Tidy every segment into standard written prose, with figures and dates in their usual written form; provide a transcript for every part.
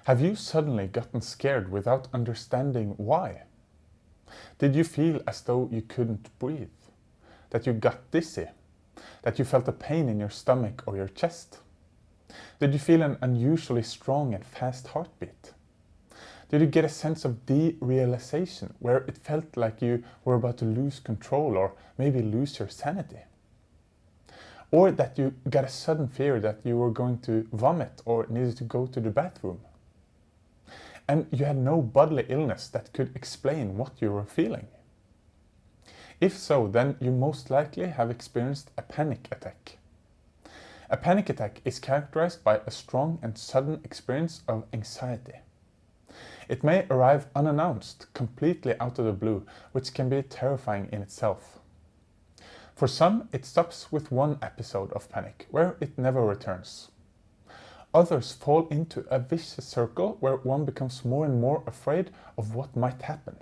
Have you suddenly gotten scared without understanding why? Did you feel as though you couldn't breathe? That you got dizzy? That you felt a pain in your stomach or your chest? Did you feel an unusually strong and fast heartbeat? Did you get a sense of derealization where it felt like you were about to lose control or maybe lose your sanity? Or that you got a sudden fear that you were going to vomit or needed to go to the bathroom? And you had no bodily illness that could explain what you were feeling? If so, then you most likely have experienced a panic attack. A panic attack is characterized by a strong and sudden experience of anxiety. It may arrive unannounced, completely out of the blue, which can be terrifying in itself. For some, it stops with one episode of panic, where it never returns. Others fall into a vicious circle where one becomes more and more afraid of what might happen.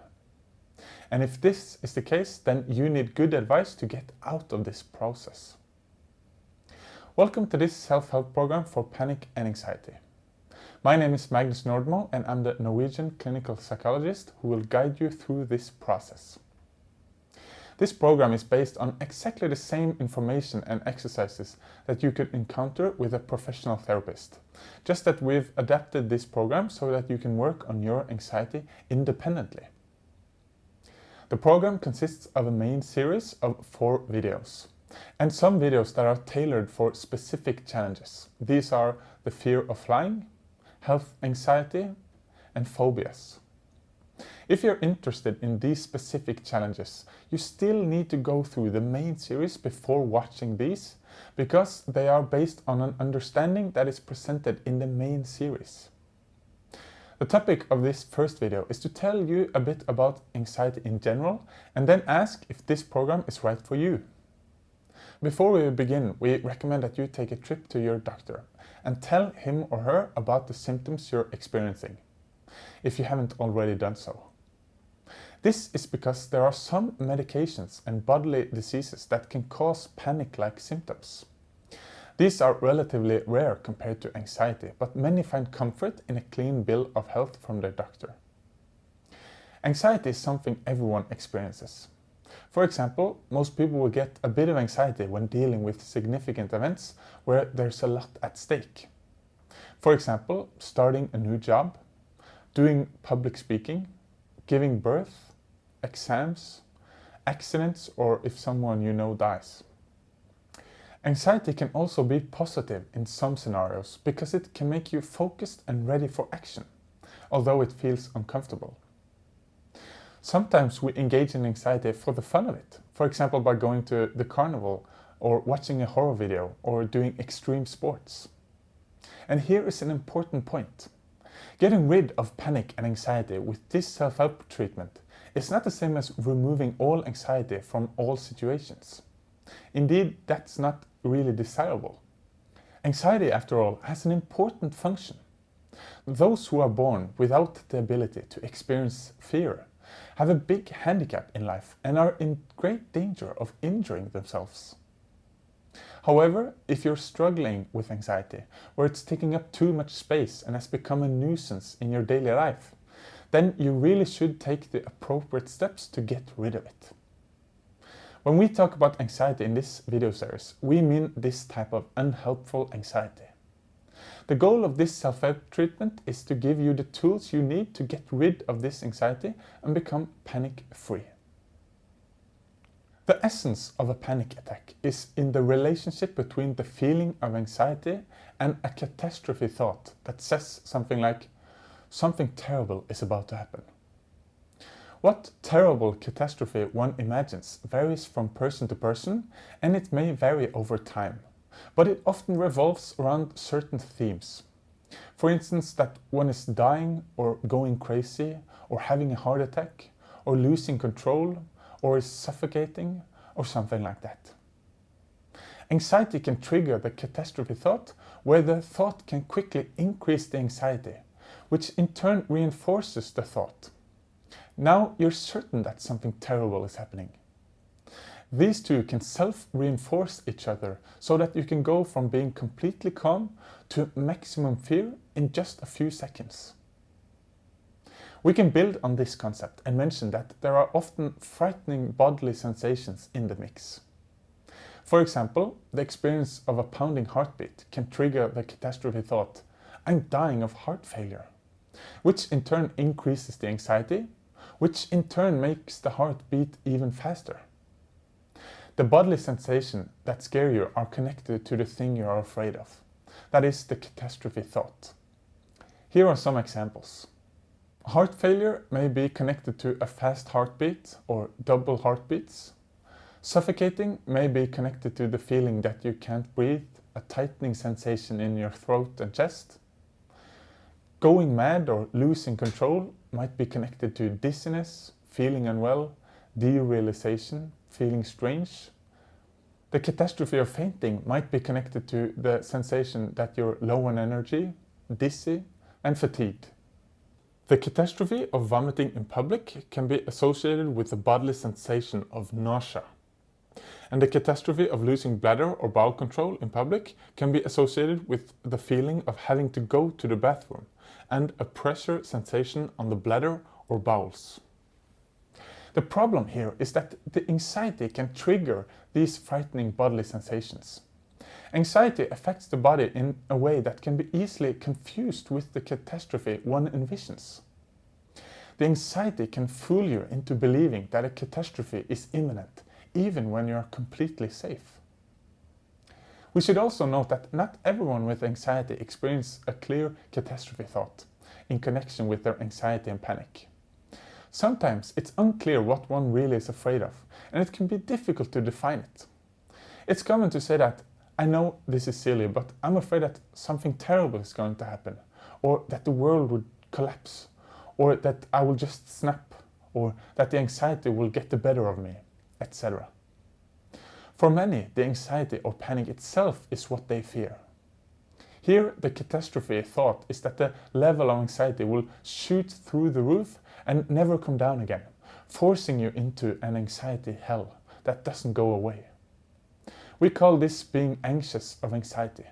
And if this is the case, then you need good advice to get out of this process. Welcome to this self-help program for panic and anxiety. My name is Magnus Nordmo and I'm the Norwegian clinical psychologist who will guide you through this process. This program is based on exactly the same information and exercises that you could encounter with a professional therapist, just that we've adapted this program so that you can work on your anxiety independently. The program consists of a main series of 4 videos, and some videos that are tailored for specific challenges. These are the fear of flying, health anxiety, and phobias. If you're interested in these specific challenges, you still need to go through the main series before watching these, because they are based on an understanding that is presented in the main series. The topic of this first video is to tell you a bit about anxiety in general, and then ask if this program is right for you. Before we begin, we recommend that you take a trip to your doctor and tell him or her about the symptoms you're experiencing, if you haven't already done so. This is because there are some medications and bodily diseases that can cause panic-like symptoms. These are relatively rare compared to anxiety, but many find comfort in a clean bill of health from their doctor. Anxiety is something everyone experiences. For example, most people will get a bit of anxiety when dealing with significant events where there's a lot at stake. For example, starting a new job, doing public speaking, giving birth, exams, accidents, or if someone you know dies. Anxiety can also be positive in some scenarios because it can make you focused and ready for action, although it feels uncomfortable. Sometimes we engage in anxiety for the fun of it, for example by going to the carnival or watching a horror video or doing extreme sports. And here is an important point. Getting rid of panic and anxiety with this self-help treatment is not the same as removing all anxiety from all situations. Indeed, that's not really desirable. Anxiety, after all, has an important function. Those who are born without the ability to experience fear have a big handicap in life and are in great danger of injuring themselves. However, if you're struggling with anxiety, where it's taking up too much space and has become a nuisance in your daily life, then you really should take the appropriate steps to get rid of it. When we talk about anxiety in this video series, we mean this type of unhelpful anxiety. The goal of this self-help treatment is to give you the tools you need to get rid of this anxiety and become panic-free. The essence of a panic attack is in the relationship between the feeling of anxiety and a catastrophe thought that says something like, something terrible is about to happen. What terrible catastrophe one imagines varies from person to person, and it may vary over time. But it often revolves around certain themes. For instance, that one is dying or going crazy or having a heart attack or losing control or is suffocating or something like that. Anxiety can trigger the catastrophe thought, where the thought can quickly increase the anxiety, which in turn reinforces the thought. Now you're certain that something terrible is happening. These two can self-reinforce each other so that you can go from being completely calm to maximum fear in just a few seconds. We can build on this concept and mention that there are often frightening bodily sensations in the mix. For example, the experience of a pounding heartbeat can trigger the catastrophe thought, "I'm dying of heart failure," which in turn increases the anxiety, which in turn makes the heart beat even faster. The bodily sensations that scare you are connected to the thing you are afraid of. That is the catastrophe thought. Here are some examples. Heart failure may be connected to a fast heartbeat or double heartbeats. Suffocating may be connected to the feeling that you can't breathe, a tightening sensation in your throat and chest. Going mad or losing control might be connected to dizziness, feeling unwell, derealization, feeling strange. The catastrophe of fainting might be connected to the sensation that you're low on energy, dizzy, and fatigued. The catastrophe of vomiting in public can be associated with the bodily sensation of nausea. And the catastrophe of losing bladder or bowel control in public can be associated with the feeling of having to go to the bathroom and a pressure sensation on the bladder or bowels. The problem here is that the anxiety can trigger these frightening bodily sensations. Anxiety affects the body in a way that can be easily confused with the catastrophe one envisions. The anxiety can fool you into believing that a catastrophe is imminent, even when you are completely safe. We should also note that not everyone with anxiety experiences a clear catastrophe thought in connection with their anxiety and panic. Sometimes it's unclear what one really is afraid of, and it can be difficult to define it. It's common to say that, "I know this is silly, but I'm afraid that something terrible is going to happen, or that the world would collapse, or that I will just snap, or that the anxiety will get the better of me," etc. For many, the anxiety or panic itself is what they fear. Here, the catastrophe thought is that the level of anxiety will shoot through the roof and never come down again, forcing you into an anxiety hell that doesn't go away. We call this being anxious of anxiety.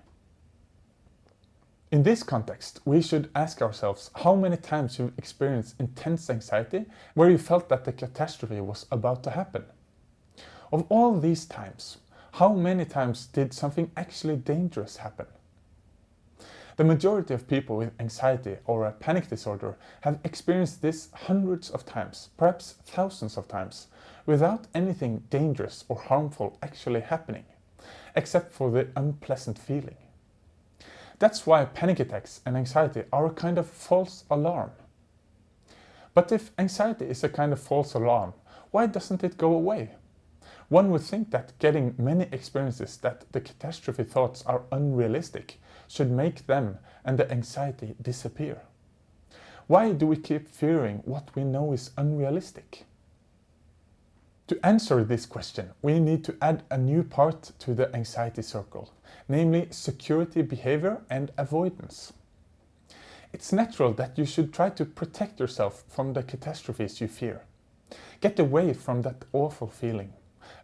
In this context, we should ask ourselves how many times you've experienced intense anxiety where you felt that the catastrophe was about to happen. Of all these times, how many times did something actually dangerous happen? The majority of people with anxiety or a panic disorder have experienced this hundreds of times, perhaps thousands of times, without anything dangerous or harmful actually happening, except for the unpleasant feeling. That's why panic attacks and anxiety are a kind of false alarm. But if anxiety is a kind of false alarm, why doesn't it go away? One would think that getting many experiences that the catastrophe thoughts are unrealistic should make them and the anxiety disappear. Why do we keep fearing what we know is unrealistic? To answer this question, we need to add a new part to the anxiety circle, namely security behavior and avoidance. It's natural that you should try to protect yourself from the catastrophes you fear. Get away from that awful feeling.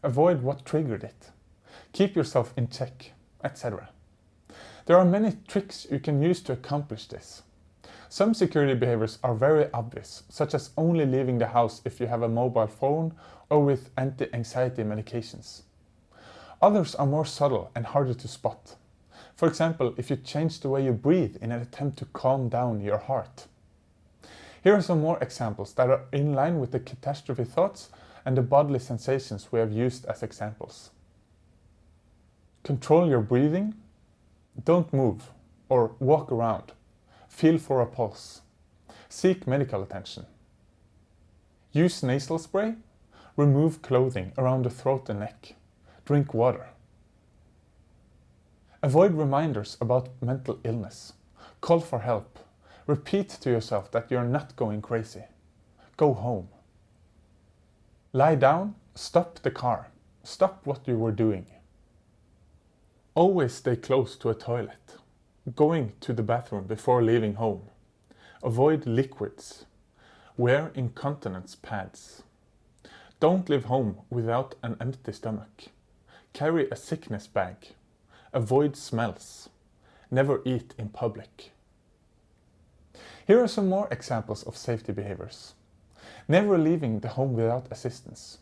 Avoid what triggered it. Keep yourself in check, etc. There are many tricks you can use to accomplish this. Some security behaviors are very obvious, such as only leaving the house if you have a mobile phone or with anti-anxiety medications. Others are more subtle and harder to spot. For example, if you change the way you breathe in an attempt to calm down your heart. Here are some more examples that are in line with the catastrophe thoughts and the bodily sensations we have used as examples. Control your breathing. Don't move or walk around. Feel for a pulse. Seek medical attention. Use nasal spray. Remove clothing around the throat and neck. Drink water. Avoid reminders about mental illness. Call for help. Repeat to yourself that you're not going crazy. Go home. Lie down. Stop the car. Stop what you were doing. Always stay close to a toilet. Going to the bathroom before leaving home. Avoid liquids. Wear incontinence pads. Don't leave home without an empty stomach. Carry a sickness bag. Avoid smells. Never eat in public. Here are some more examples of safety behaviors. Never leaving the home without assistance.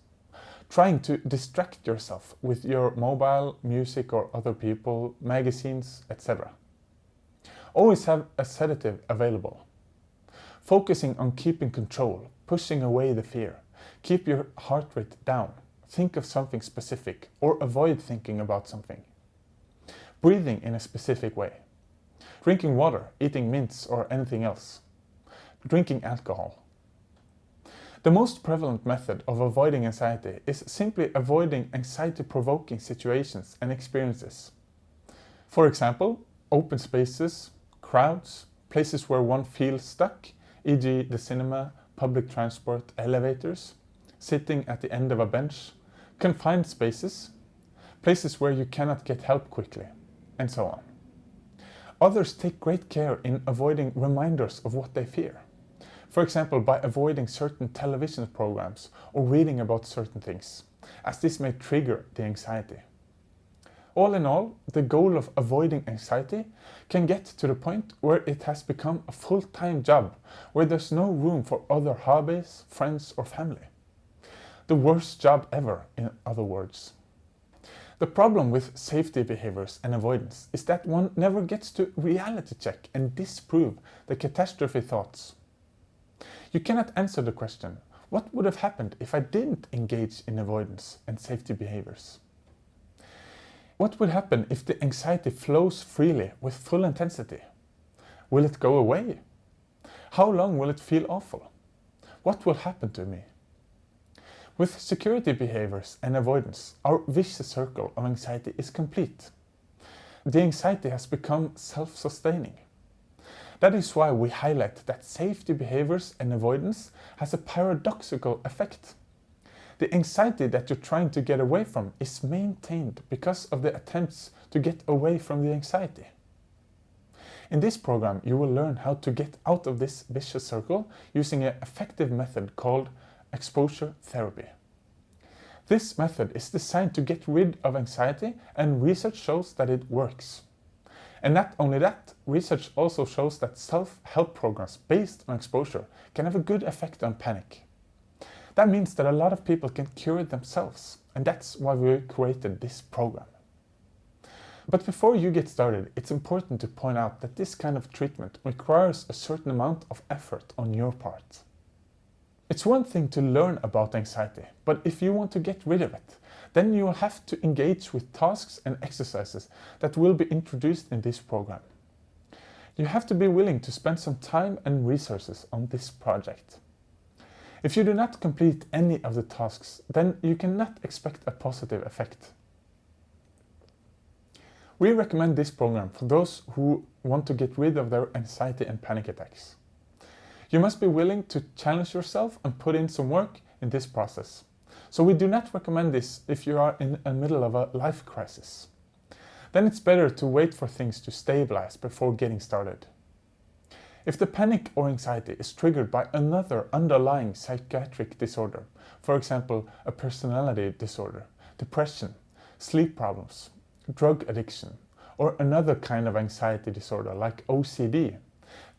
Trying to distract yourself with your mobile, music or other people, magazines, etc. Always have a sedative available. Focusing on keeping control, pushing away the fear. Keep your heart rate down. Think of something specific or avoid thinking about something. Breathing in a specific way. Drinking water, eating mints or anything else. Drinking alcohol. The most prevalent method of avoiding anxiety is simply avoiding anxiety-provoking situations and experiences. For example, open spaces, crowds, places where one feels stuck, e.g. the cinema, public transport, elevators, sitting at the end of a bench, confined spaces, places where you cannot get help quickly, and so on. Others take great care in avoiding reminders of what they fear. For example, by avoiding certain television programs or reading about certain things, as this may trigger the anxiety. All in all, the goal of avoiding anxiety can get to the point where it has become a full-time job, where there's no room for other hobbies, friends or family. The worst job ever, in other words. The problem with safety behaviors and avoidance is that one never gets to reality check and disprove the catastrophe thoughts. You cannot answer the question, what would have happened if I didn't engage in avoidance and safety behaviors? What would happen if the anxiety flows freely with full intensity? Will it go away? How long will it feel awful? What will happen to me? With security behaviors and avoidance, our vicious circle of anxiety is complete. The anxiety has become self-sustaining. That is why we highlight that safety behaviors and avoidance has a paradoxical effect. The anxiety that you're trying to get away from is maintained because of the attempts to get away from the anxiety. In this program, you will learn how to get out of this vicious circle using an effective method called exposure therapy. This method is designed to get rid of anxiety, and research shows that it works. And not only that, research also shows that self-help programs based on exposure can have a good effect on panic. That means that a lot of people can cure it themselves, and that's why we created this program. But before you get started, it's important to point out that this kind of treatment requires a certain amount of effort on your part. It's one thing to learn about anxiety, but if you want to get rid of it, then you will have to engage with tasks and exercises that will be introduced in this program. You have to be willing to spend some time and resources on this project. If you do not complete any of the tasks, then you cannot expect a positive effect. We recommend this program for those who want to get rid of their anxiety and panic attacks. You must be willing to challenge yourself and put in some work in this process. So we do not recommend this if you are in the middle of a life crisis. Then it's better to wait for things to stabilize before getting started. If the panic or anxiety is triggered by another underlying psychiatric disorder, for example, a personality disorder, depression, sleep problems, drug addiction, or another kind of anxiety disorder like OCD,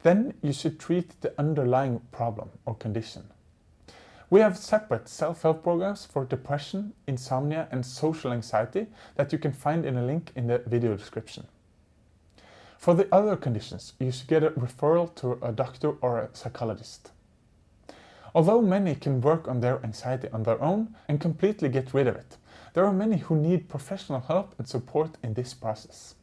then you should treat the underlying problem or condition. We have separate self-help programs for depression, insomnia and social anxiety that you can find in a link in the video description. For the other conditions, you should get a referral to a doctor or a psychologist. Although many can work on their anxiety on their own and completely get rid of it, there are many who need professional help and support in this process.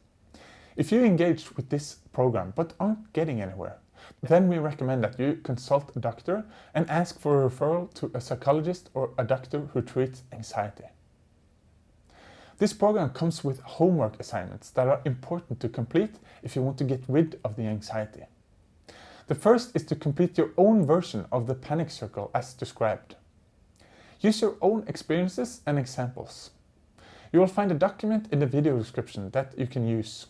If you engage with this program but aren't getting anywhere, then we recommend that you consult a doctor and ask for a referral to a psychologist or a doctor who treats anxiety. This program comes with homework assignments that are important to complete if you want to get rid of the anxiety. The first is to complete your own version of the panic circle as described. Use your own experiences and examples. You will find a document in the video description that you can use.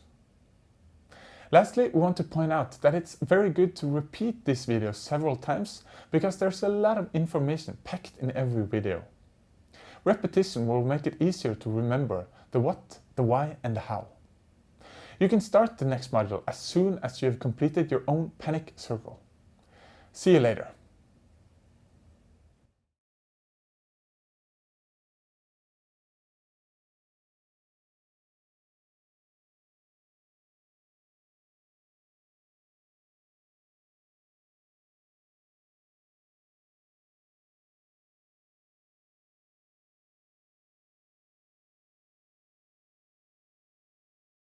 Lastly, we want to point out that it's very good to repeat this video several times because there's a lot of information packed in every video. Repetition will make it easier to remember the what, the why, and the how. You can start the next module as soon as you have completed your own panic circle. See you later.